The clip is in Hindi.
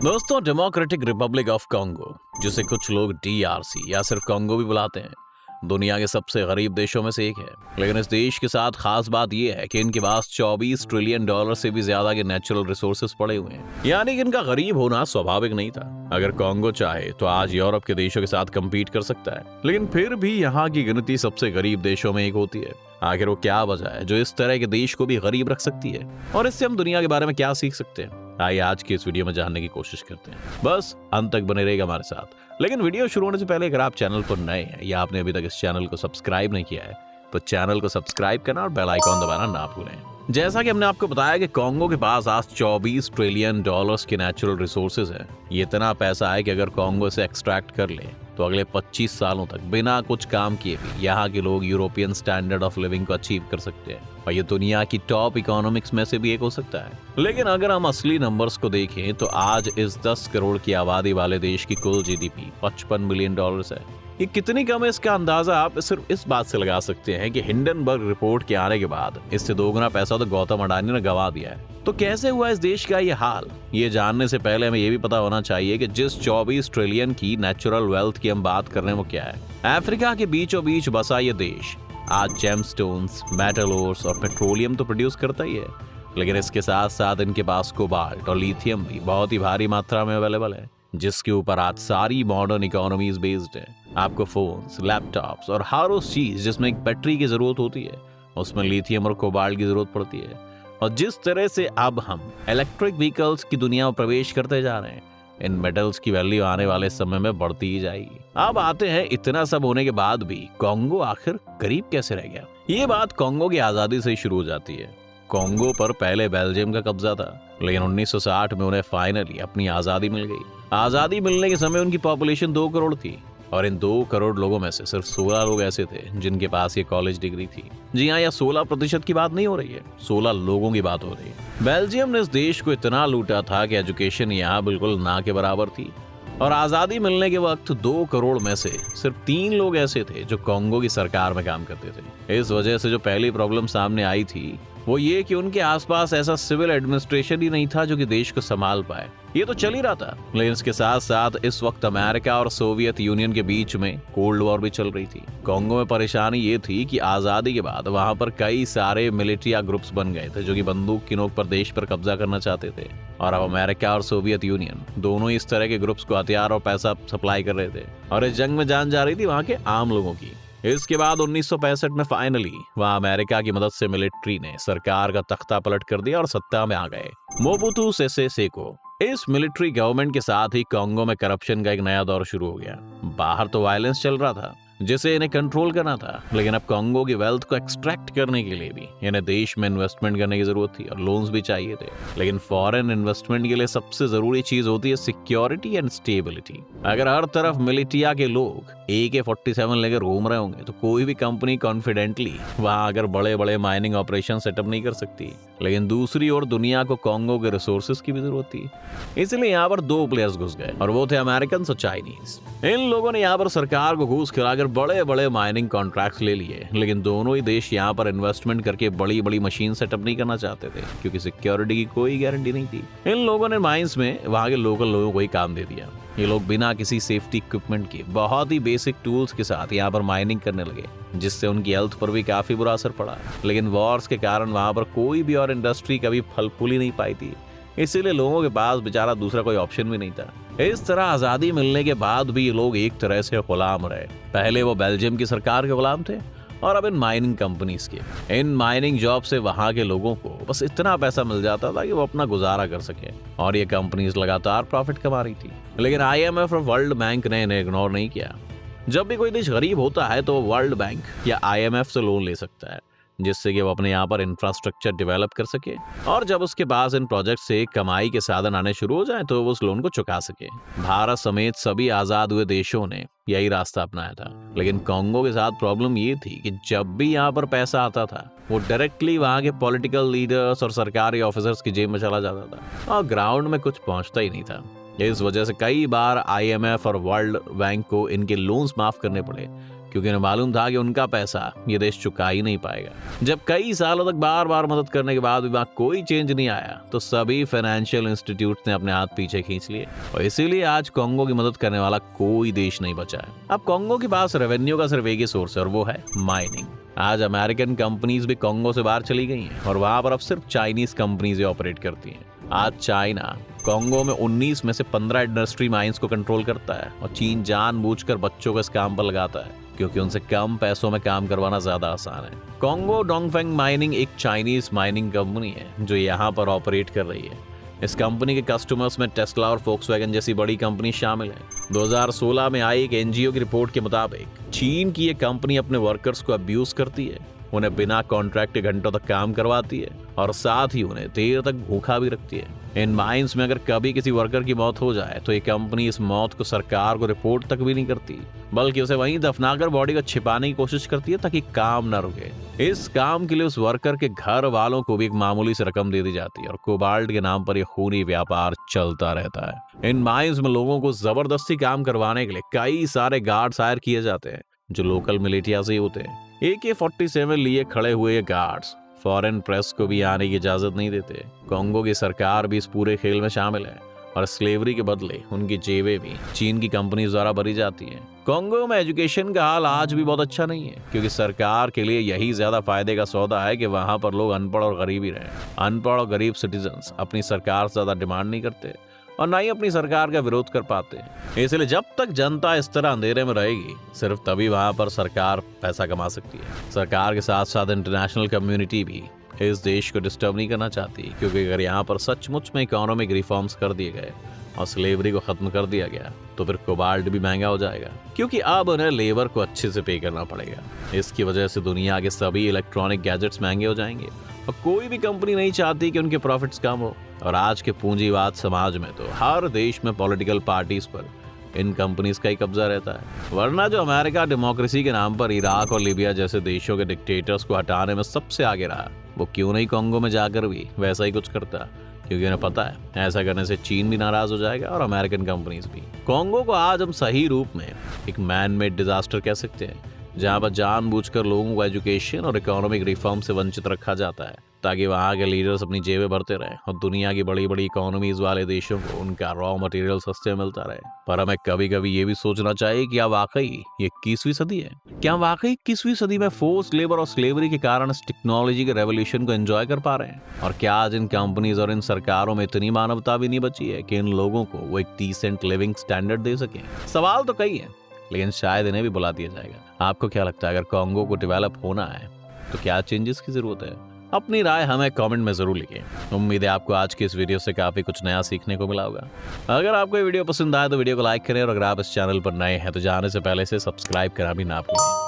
दोस्तों, डेमोक्रेटिक रिपब्लिक ऑफ कॉन्गो, जिसे कुछ लोग DRC या सिर्फ कॉन्गो भी बुलाते हैं, दुनिया के सबसे गरीब देशों में से एक है। लेकिन इस देश के साथ खास बात यह है कि इनके पास $24 ट्रिलियन से भी ज्यादा के नेचुरल रिसोर्सेज पड़े हुए हैं, यानी कि इनका गरीब होना स्वाभाविक नहीं था। अगर कॉन्गो चाहे तो आज यूरोप के देशों के साथ कम्पीट कर सकता है, लेकिन फिर भी यहाँ की गिनती सबसे गरीब देशों में एक होती है। आखिर वो क्या वजह है जो इस तरह के देश को भी गरीब रख सकती है, और इससे हम दुनिया के बारे में क्या सीख सकते हैं? आइए आज की इस वीडियो में जानने की कोशिश करते हैं। बस अंत तक बने रहेगा हमारे साथ। लेकिन वीडियो शुरू होने से पहले अगर आप चैनल पर नए हैं या आपने अभी तक इस चैनल को सब्सक्राइब नहीं किया है तो चैनल को सब्सक्राइब करना और बेल आइकॉन दबाना ना भूलें। जैसा कि हमने आपको बताया कि कॉन्गो के पास आज $24 ट्रिलियन के नेचुरल रिसोर्सेज हैं। ये इतना पैसा है कि अगर कॉन्गो से एक्सट्रैक्ट कर ले तो अगले 25 सालों तक बिना कुछ काम किए भी यहाँ के लोग यूरोपियन स्टैंडर्ड ऑफ लिविंग को अचीव कर सकते हैं, और ये दुनिया की टॉप इकोनॉमिक्स में से भी एक हो सकता है। लेकिन अगर हम असली नंबर्स को देखें तो आज इस 10 करोड़ की आबादी वाले देश की कुल GDP $55 बिलियन है। ये कितनी कम है इसका अंदाजा आप सिर्फ इस बात से लगा सकते हैं कि हिंडनबर्ग रिपोर्ट के आने के बाद इससे दोगुना पैसा तो गौतम अडानी ने गवा दिया है। तो कैसे हुआ इस देश का ये हाल? ये जानने से पहले हमें ये भी पता होना चाहिए कि जिस 24 ट्रिलियन की नेचुरल वेल्थ की हम बात कर रहे हैं वो क्या है। अफ्रीका के बीचों बीच बसा ये देश आज जेमस्टोन्स, मेटल ओर्स और पेट्रोलियम तो प्रोड्यूस करता ही है, लेकिन इसके साथ साथ इनके पास कोबाल्ट और लिथियम भी बहुत ही भारी मात्रा में अवेलेबल है, जिसके ऊपर आज सारी मॉडर्न इकोनॉमीज बेस्ड है। आपको फोन्स, लैपटॉप्स और हर उस चीज जिसमें एक बैटरी की जरूरत होती है उसमें लिथियम और कोबाल्ट की जरूरत पड़ती है। और जिस तरह से अब हम इलेक्ट्रिक व्हीकल्स की दुनिया में प्रवेश करते जा रहे हैं, इन मेटल्स की वैल्यू आने वाले समय में बढ़ती ही जाएगी। अब आते हैं, इतना सब होने के बाद भी कॉन्गो आखिर गरीब कैसे रह गया? ये बात कॉन्गो की आजादी से ही शुरू हो जाती है। कॉन्गो पर पहले बेल्जियम का कब्जा था, लेकिन 1960 में उन्हें फाइनली अपनी आजादी मिल गई। आजादी मिलने के समय उनकी पॉपुलेशन 2 करोड़ थी, और इन 2 करोड़ लोगों में से सिर्फ 16 लोग ऐसे थे जिनके पास ये कॉलेज डिग्री थी। जी हाँ, यह 16% की बात नहीं हो रही है, 16 लोगों की बात हो रही है। बेल्जियम ने इस देश को इतना लूटा था कि एजुकेशन यहाँ बिल्कुल ना के बराबर थी, और आजादी मिलने के वक्त 2 करोड़ में से सिर्फ 3 लोग ऐसे थे जो कॉन्गो की सरकार में काम करते थे। इस वजह से जो पहली प्रॉब्लम सामने आई थी वो ये कि उनके आसपास ऐसा सिविल एडमिनिस्ट्रेशन ही नहीं था जो कि देश को संभाल पाए। ये तो चल ही रहा था, लेकिन इसके साथ साथ इस वक्त अमेरिका और सोवियत यूनियन के बीच में कोल्ड वॉर भी चल रही थी। कॉन्गो में परेशानी ये थी कि आजादी के बाद वहां पर कई सारे मिलिट्री ग्रुप्स बन गए थे जो कि बंदूक की नोक पर देश पर कब्जा करना चाहते थे, और अब अमेरिका और सोवियत यूनियन दोनों ही इस तरह के ग्रुप्स को हथियार और पैसा सप्लाई कर रहे थे, और इस जंग में जान जा रही थी वहां के आम लोगों की। इसके बाद 1965 में फाइनली वहां अमेरिका की मदद से मिलिट्री ने सरकार का तख्ता पलट कर दिया और सत्ता में आ गए मोबुतु सेसे सेको। इस मिलिट्री गवर्नमेंट के साथ ही कॉन्गो में करप्शन का एक नया दौर शुरू हो गया। बाहर तो वायलेंस चल रहा था जिसे इन्हें कंट्रोल करना था, लेकिन अब कॉन्गो की वेल्थ को एक्सट्रैक्ट करने के लिए भी इन्हें देश में इन्वेस्टमेंट करने की जरूरत थी और लोन्स भी चाहिए थे। लेकिन फॉरेन इन्वेस्टमेंट के लिए सबसे जरूरी चीज होती है सिक्योरिटी एंड स्टेबिलिटी। अगर हर तरफ मिलिटिया के लोग AK-47 लेकर घूम रहे होंगे तो कोई भी कंपनी कॉन्फिडेंटली वहां अगर बड़े बड़े माइनिंग ऑपरेशन सेटअप नहीं कर सकती। लेकिन दूसरी ओर दुनिया को कॉन्गो के रिसोर्सेज की भी जरूरत थी, इसलिए यहाँ पर 2 प्लेयर्स घुस गए, और वो थे अमेरिकन और चाइनीज। इन लोगों ने यहाँ पर सरकार को घूस खिलाकर बड़े बड़े माइनिंग कॉन्ट्रैक्ट्स ले लिए, लेकिन दोनों ही देश यहाँ पर इन्वेस्टमेंट करके बड़ी बड़ी मशीन सेटअप नहीं करना चाहते थे क्योंकि सिक्योरिटी की कोई गारंटी नहीं थी। इन लोगों ने माइंस में वहां के लोकल लोगों को ही काम दे दिया। ये लोग बिना किसी सेफ्टी इक्विपमेंट के बहुत ही बेसिक टूल्स के साथ यहाँ पर माइनिंग करने लगे, जिससे उनकी हेल्थ पर भी काफी बुरा असर पड़ा। लेकिन वॉर्स के कारण वहां पर कोई भी और इंडस्ट्री कभी फल फूल ही नहीं पाई थी, इसीलिए लोगों के पास बेचारा दूसरा कोई ऑप्शन भी नहीं था। इस तरह आजादी मिलने के बाद भी ये लोग एक तरह से गुलाम रहे। पहले वो बेल्जियम की सरकार के गुलाम थे, और अब इन माइनिंग कंपनीज के। इन माइनिंग जॉब से वहां के लोगों को बस इतना पैसा मिल जाता था कि वो अपना गुजारा कर सके, और ये कंपनीज लगातार प्रॉफिट कमा रही थी। लेकिन IMF और वर्ल्ड बैंक ने इन्हें इग्नोर नहीं किया। जब भी कोई देश गरीब होता है तो वर्ल्ड बैंक या IMF से लोन ले सकता है, जिससे कि वो अपने यहाँ पर इंफ्रास्ट्रक्चर डेवलप कर सके, और जब उसके पास इन प्रोजेक्ट से कमाई के साधन आने शुरू हो जाए तो वो उस लोन को चुका सके। भारत समेत सभी आजाद हुए देशों ने यही रास्ता अपनाया था। लेकिन कॉन्गो के साथ प्रॉब्लम ये थी कि जब भी यहाँ पर पैसा आता था वो डायरेक्टली वहाँ के पॉलिटिकल लीडर्स और सरकारी ऑफिसर्स की जेब में चला जाता था, और ग्राउंड में कुछ पहुंचता ही नहीं था। इस वजह से कई बार IMF और वर्ल्ड बैंक को इनके लोन्स माफ करने पड़े, क्योंकि उन्हें मालूम था कि उनका पैसा ये देश चुका ही नहीं पाएगा। जब कई सालों तक बार बार मदद करने के बाद भी वहां कोई चेंज नहीं आया तो सभी फाइनेंशियल इंस्टीट्यूट ने अपने हाथ पीछे खींच लिए और इसीलिए आज कॉन्गो की मदद करने वाला कोई देश नहीं बचा है। अब कॉन्गो के पास रेवेन्यू का सिर्फ एक ही सोर्स है और वो है माइनिंग। आज अमेरिकन कंपनीज भी कॉन्गो से बाहर चली गई हैं और वहां पर अब सिर्फ चाइनीज कंपनीज ऑपरेट करती हैं। आज चाइना कॉन्गो में 19 में से 15 इंडस्ट्री माइंस को कंट्रोल करता है और चीन जानबूझकर बच्चों को इस काम पर लगाता है क्योंकि उनसे कम पैसों में काम करवाना ज्यादा आसान है। कॉन्गो डोंगफेंग माइनिंग एक चाइनीज माइनिंग कंपनी है जो यहाँ पर ऑपरेट कर रही है। इस कंपनी के कस्टमर्स में टेस्ला और फोक्सवैगन जैसी बड़ी कंपनी शामिल है। 2016 में आई एक एनजीओ की रिपोर्ट के मुताबिक चीन की ये कंपनी अपने वर्कर्स को अब्यूज करती है, उन्हें बिना कॉन्ट्रैक्ट के घंटों तक काम करवाती है और साथ ही उन्हें देर तक भूखा भी रखती है। इन माइंस में अगर कभी किसी वर्कर की मौत हो जाए तो ये कंपनी इस मौत को सरकार को रिपोर्ट तक भी नहीं करती, बल्कि उसे वहीं दफनाकर बॉडी को छिपाने की कोशिश करती है ताकि काम न रुके। इस काम के लिए उस वर्कर के घर वालों को भी एक मामूली सी रकम दे दी जाती है और कोबाल्ट के नाम पर यह खूनी व्यापार चलता रहता है। इन माइंस में लोगों को जबरदस्ती काम करवाने के लिए कई सारे गार्ड्स हायर किए जाते हैं जो लोकल मिलिटिया से होते हैं। AK-47 लिए खड़े हुए ये गार्ड्स फॉरेन प्रेस को भी आने की इजाजत नहीं देते। कॉन्गो की सरकार भी इस पूरे खेल में शामिल है और स्लेवरी के बदले उनकी जेबें भी चीन की कंपनी द्वारा भरी जाती हैं। कॉन्गो में एजुकेशन का हाल आज भी बहुत अच्छा नहीं है क्योंकि सरकार के लिए यही ज्यादा फायदे का सौदा है कि वहां पर लोग अनपढ़ और गरीब ही रहें। अनपढ़ और गरीब सिटीजन्स अपनी सरकार से ज्यादा डिमांड नहीं करते और ना ही अपनी सरकार का विरोध कर पाते हैं। इसलिए जब तक जनता इस तरह अंधेरे में रहेगी सिर्फ तभी वहां पर सरकार पैसा कमा सकती है। सरकार के साथ साथ इंटरनेशनल कम्युनिटी भी इस देश को डिस्टर्ब नहीं करना चाहती क्योंकि अगर यहाँ पर सचमुच में इकोनॉमिक रिफॉर्म्स कर दिए गए और स्लेवरी को खत्म कर दिया गया तो फिर कोबाल्ट भी महंगा हो जाएगा क्योंकि अब उन्हें लेबर को अच्छे से पे करना पड़ेगा। इसकी वजह से दुनिया के सभी इलेक्ट्रॉनिक गैजेट्स महंगे हो जाएंगे और कोई भी कंपनी नहीं चाहती कि उनके प्रॉफिट्स कम हो। और आज के पूंजीवाद समाज में तो हर देश में पॉलिटिकल पार्टीज पर इन कंपनीज का ही कब्जा रहता है। वरना जो अमेरिका डेमोक्रेसी के नाम पर इराक और लीबिया जैसे देशों के डिक्टेटर्स को हटाने में सबसे आगे रहा, वो क्यों नहीं कॉन्गो में जाकर भी वैसा ही कुछ करता, क्योंकि उन्हें पता है ऐसा करने से चीन भी नाराज हो जाएगा और अमेरिकन कंपनीज भी। कॉन्गो को आज हम सही रूप में एक मैन मेड डिजास्टर कह सकते हैं जहां पर जानबूझकर लोगों को एजुकेशन और इकोनॉमिक रिफॉर्म से वंचित रखा जाता है ताकि वहां के लीडर्स अपनी जेबें भरते रहें और दुनिया की बड़ी बड़ी इकोनॉमीज वाले देशों को उनका रॉ मटेरियल सस्ते मिलता रहे। पर हमें कभी कभी ये भी सोचना चाहिए कि क्या वाकई ये 21वीं सदी है? क्या वाकई 21वीं सदी में फोर्स लेबर और स्लेवरी के कारण इस टेक्नोलॉजी के रेवोल्यूशन को एंजॉय कर पा रहे हैं? और क्या आज इन कंपनीज और इन सरकारों में इतनी मानवता भी नहीं बची है कि इन लोगों को वो एक डिसेंट लिविंग स्टैंडर्ड दे सके? सवाल तो कई है लेकिन शायद इन्हें भी बुला दिया जाएगा। आपको क्या लगता है अगर कॉन्गो को डेवलप होना है तो क्या चेंजेस की जरूरत है? अपनी राय हमें कमेंट में जरूर लिखें। उम्मीद है आपको आज की इस वीडियो से काफी कुछ नया सीखने को मिला होगा। अगर आपको ये वीडियो पसंद आए तो वीडियो को लाइक करें और अगर आप इस चैनल पर नए हैं तो जाने से पहले से सब्सक्राइब करना भी ना भूलें।